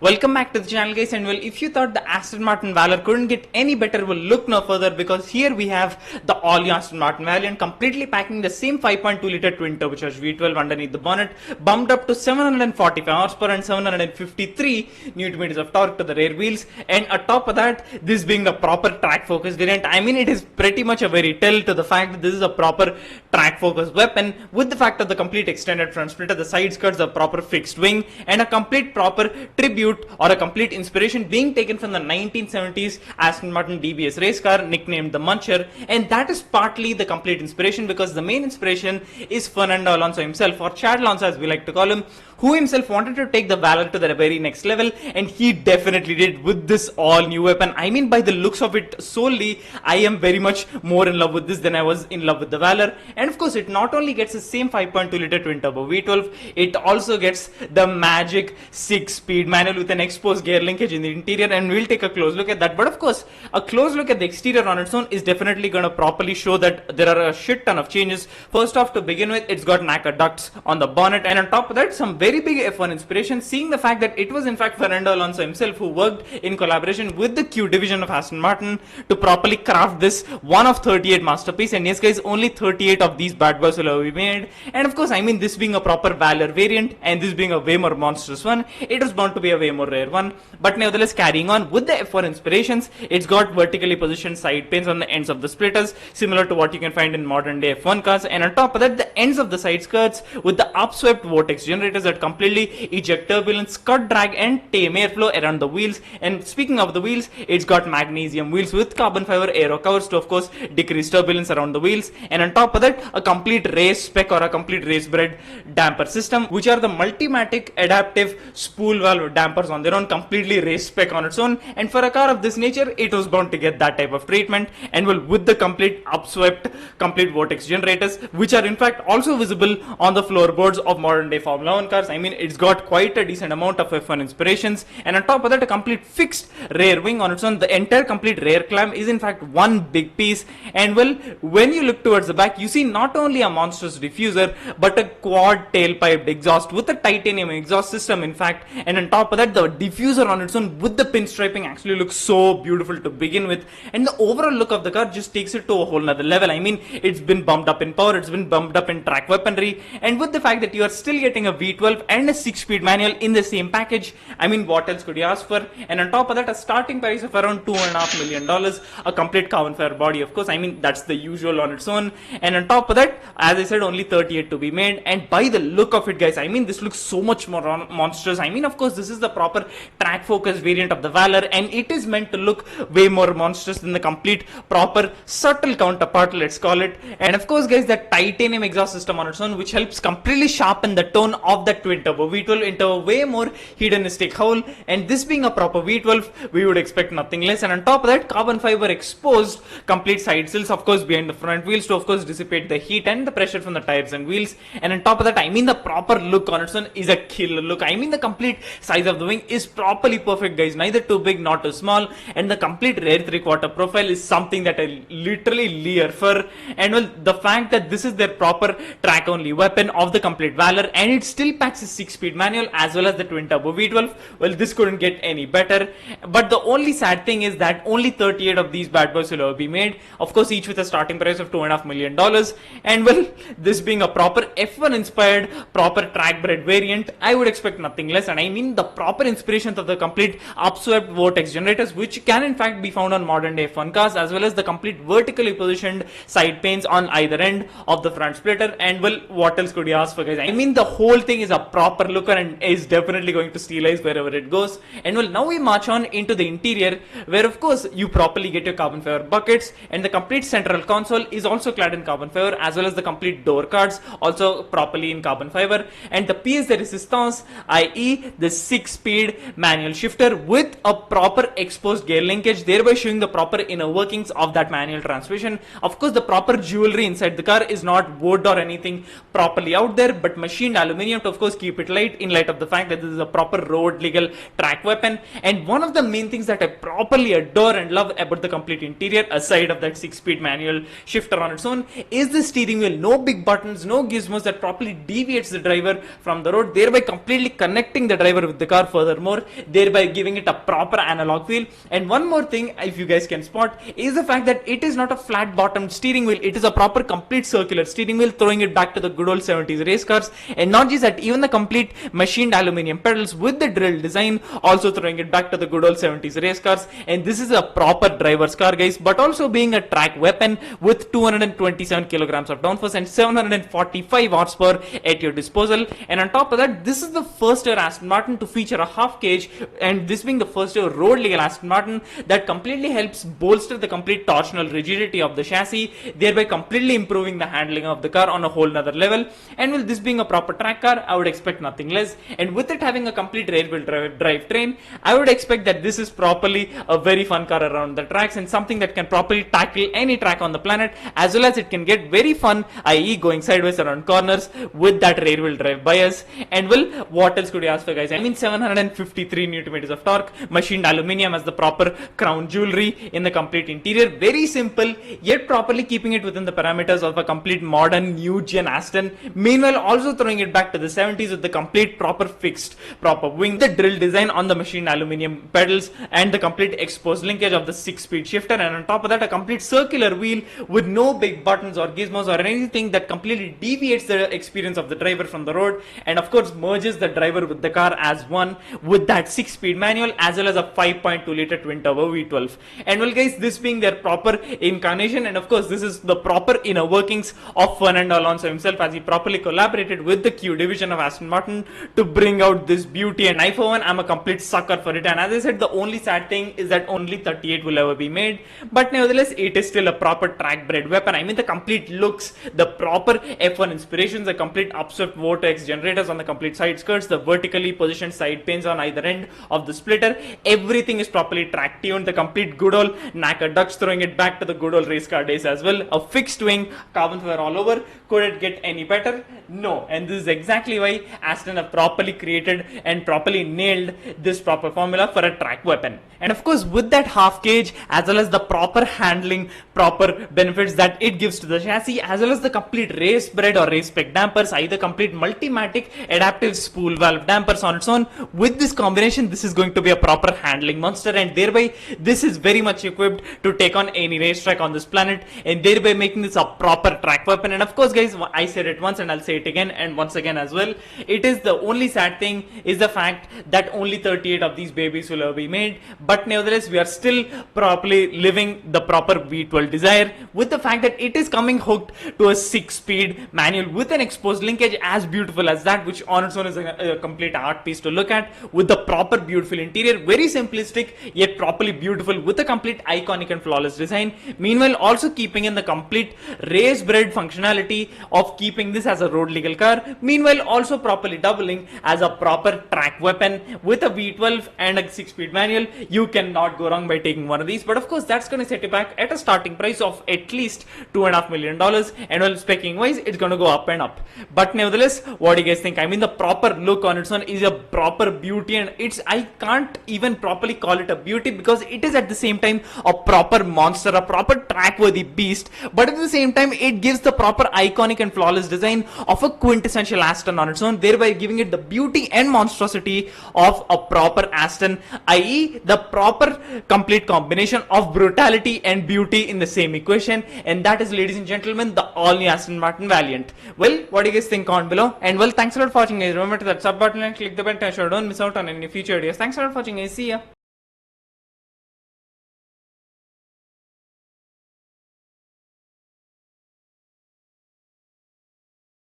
Welcome back to the channel, guys. And well, if you thought the Aston Martin Valor couldn't get any better, well, look no further, because here we have the all-new Aston Martin Valiant completely packing the same 5.2 liter twin turbocharged V12 underneath the bonnet, bumped up to 745 horsepower and 753 Newton meters of torque to the rear wheels. And atop of that, this being the proper track focus variant, I mean, it is pretty much a very tell to the fact that this is a proper track focus weapon, with the fact of the complete extended front splitter, the side skirts, the proper fixed wing, and a complete proper tribute or a complete inspiration being taken from the 1970s Aston Martin DBS race car nicknamed the Muncher. And that is partly the complete inspiration, because the main inspiration is Fernando Alonso himself, or Chad Alonso as we like to call him, who himself wanted to take the Valor to the very next level, and he definitely did with this all new weapon. I mean, by the looks of it solely, I am very much more in love with this than I was in love with the Valor. And of course, it not only gets the same 5.2 liter twin turbo V12, it also gets the magic 6-speed manual with an exposed gear linkage in the interior, and we'll take a close look at that. But of course, a close look at the exterior on its own is definitely going to properly show that there are a shit ton of changes. First off, to begin with, it's got NACA ducts on the bonnet, and on top of that, some very big F1 inspiration, seeing the fact that it was in fact Fernando Alonso himself who worked in collaboration with the Q division of Aston Martin to properly craft this one of 38 masterpiece. And yes guys, only 38 of these bad boys will ever be made. And of course, I mean, this being a proper Valor variant and this being a way more monstrous one, it was bound to be a way more rare one. But nevertheless, carrying on with the F1 inspirations, it's got vertically positioned side panes on the ends of the splitters, similar to what you can find in modern day F1 cars. And on top of that, the ends of the side skirts with the upswept vortex generators that completely eject turbulence, cut drag, and tame airflow around the wheels. And speaking of the wheels, it's got magnesium wheels with carbon fiber aero covers to of course decrease turbulence around the wheels. And on top of that, a complete race spec or a complete race bred damper system, which are the Multimatic adaptive spool valve dampers on their own, completely race spec on its own. And for a car of this nature, it was bound to get that type of treatment. And well, with the complete upswept complete vortex generators, which are in fact also visible on the floorboards of modern day Formula 1 cars, I mean, it's got quite a decent amount of F1 inspirations. And on top of that, a complete fixed rear wing on its own. The entire complete rear clamp is in fact one big piece. And well, when you look towards the back, you see not only a monstrous diffuser, but a quad tailpiped exhaust with a titanium exhaust system in fact. And on top of that, the diffuser on its own with the pinstriping actually looks so beautiful to begin with. And the overall look of the car just takes it to a whole nother level. I mean, it's been bumped up in power, it's been bumped up in track weaponry, and with the fact that you are still getting a V12 and a 6-speed manual in the same package, I mean, what else could you ask for? And on top of that, a starting price of around $2.5 million, a complete carbon fiber body, of course, I mean, that's the usual on its own. And on top of that, as I said, only 38 to be made. And by the look of it, guys, I mean, this looks so much more monstrous. I mean, of course, this is the proper track focus variant of the Valor, and it is meant to look way more monstrous than the complete proper subtle counterpart, let's call it. And of course, guys, that titanium exhaust system on its own, which helps completely sharpen the tone of that twin turbo V12 into a way more hedonistic howl. And this being a proper V12, we would expect nothing less. And on top of that, carbon fiber exposed complete side sills, of course, behind the front wheels to of course dissipate the heat and the pressure from the tires and wheels. And on top of that, I mean, the proper look on its own is a killer look. I mean, the complete size of the wing is properly perfect, guys, neither too big nor too small. And the complete rear 3/4 profile is something that I literally leer for. And well, the fact that this is their proper track only weapon of the complete Valor, and it still packs a 6-speed manual as well as the twin turbo V12, well, this couldn't get any better. But the only sad thing is that only 38 of these bad boys will ever be made, of course, each with a starting price of $2.5 million. And well, this being a proper F1 inspired proper track bred variant, I would expect nothing less. And I mean, the proper inspirations of the complete upswept vortex generators, which can in fact be found on modern day F1 cars, as well as the complete vertically positioned side panes on either end of the front splitter. And well, what else could you ask for, guys? I mean, the whole thing is a proper looker and is definitely going to steal eyes wherever it goes. And well, now we march on into the interior, where of course you properly get your carbon fiber buckets, and the complete central console is also clad in carbon fiber, as well as the complete door cards also properly in carbon fiber. And the pièce de résistance, i.e. the 6-speed manual shifter with a proper exposed gear linkage, thereby showing the proper inner workings of that manual transmission. Of course, the proper jewelry inside the car is not wood or anything properly out there, but machined aluminium to of course course keep it light in light of the fact that this is a proper road legal track weapon. And one of the main things that I properly adore and love about the complete interior, aside of that 6-speed manual shifter on its own, is the steering wheel. No big buttons, no gizmos that properly deviates the driver from the road, thereby completely connecting the driver with the car furthermore, thereby giving it a proper analog feel. And one more thing, if you guys can spot, is the fact that it is not a flat bottomed steering wheel. It is a proper complete circular steering wheel, throwing it back to the good old 70s race cars. And not just that, even the complete machined aluminum pedals with the drill design, also throwing it back to the good old 70s race cars. And this is a proper driver's car, guys, but also being a track weapon with 227 kilograms of downforce and 745 horsepower at your disposal. And on top of that, this is the first ever Aston Martin to feature a half cage, and this being the first ever road legal Aston Martin, that completely helps bolster the complete torsional rigidity of the chassis, thereby completely improving the handling of the car on a whole nother level. And with this being a proper track car, I would expect nothing less. And with it having a complete rear wheel drive train, I would expect that this is properly a very fun car around the tracks and something that can properly tackle any track on the planet, as well as it can get very fun, i.e. going sideways around corners with that rear wheel drive bias. And well, what else could you ask for, guys? I mean, 753 Newton meters of torque, machined aluminium as the proper crown jewelry in the complete interior. Very simple, yet properly keeping it within the parameters of a complete modern new gen Aston. Meanwhile, also throwing it back to the 70s with the complete proper fixed proper wing, the drill design on the machined aluminium pedals, and the complete exposed linkage of the 6-speed shifter. And on top of that, a complete circular wheel with no big buttons or gizmos or anything that completely deviates the experience of the driver from the road, and of course merges the driver with the car as one with that 6-speed manual as well as a 5.2 liter twin turbo V12. And well, guys, this being their proper incarnation, and of course this is the proper inner workings of Fernando Alonso himself, as he properly collaborated with the Q division of Aston Martin to bring out this beauty. And I for one am a complete sucker for it. And as I said, the only sad thing is that only 38 will ever be made, but nevertheless it is still a proper track bred weapon. I mean, the complete looks, the proper F1 inspirations, the complete upswept vortex generators on the complete side skirts, the vertically positioned side pins on either end of the splitter, everything is properly track tuned. The complete good old Naka ducts, throwing it back to the good old race car days as well. A fixed wing, carbon fiber all over. Could it get any better? No. And this is exactly why Aston have properly created and properly nailed this proper formula for a track weapon. And of course, with that half cage, as well as the proper handling, proper benefits that it gives to the chassis, as well as the complete race bred or race spec dampers, either complete multimatic adaptive spool valve dampers on its own, with this combination, this is going to be a proper handling monster, and thereby this is very much equipped to take on any racetrack on this planet, and thereby making this a proper track weapon. And of course, guys, I said it once and I'll say it again and once again as well, it is the only sad thing is the fact that only 38 of these babies will ever be made, but nevertheless we are still properly living the proper V12 desire, with the fact that it is coming hooked to a 6-speed manual with an exposed linkage as beautiful as that, which on its own is a complete art piece to look at, with the proper beautiful interior, very simplistic yet properly beautiful, with a complete iconic and flawless design. Meanwhile, also keeping in the complete race bred functionality of keeping this as a road legal car, meanwhile also properly doubling as a proper track weapon with a V12 and a 6-speed manual. You cannot go wrong by taking one of these, but of course that's going to set you back at a starting price of at least $2.5 million, and well, speccing wise it's going to go up and up. But nevertheless, what do you guys think? I mean, the proper look on its own is a proper beauty, and I can't even properly call it a beauty because it is at the same time a proper monster, a proper track worthy beast, but at the same time it gives the proper iconic and flawless design of a quintessential Aston on its own, thereby giving it the beauty and monstrosity of a proper Aston, i.e. the proper complete combination of brutality and beauty in the same equation. And that is, ladies and gentlemen, the all new Aston Martin Valiant. Well, what do you guys think? Comment below. And well, thanks a lot for watching, guys. Remember to that sub button and click the bell to ensure you don't miss out on any future videos. Thanks a lot for watching, guys. See ya.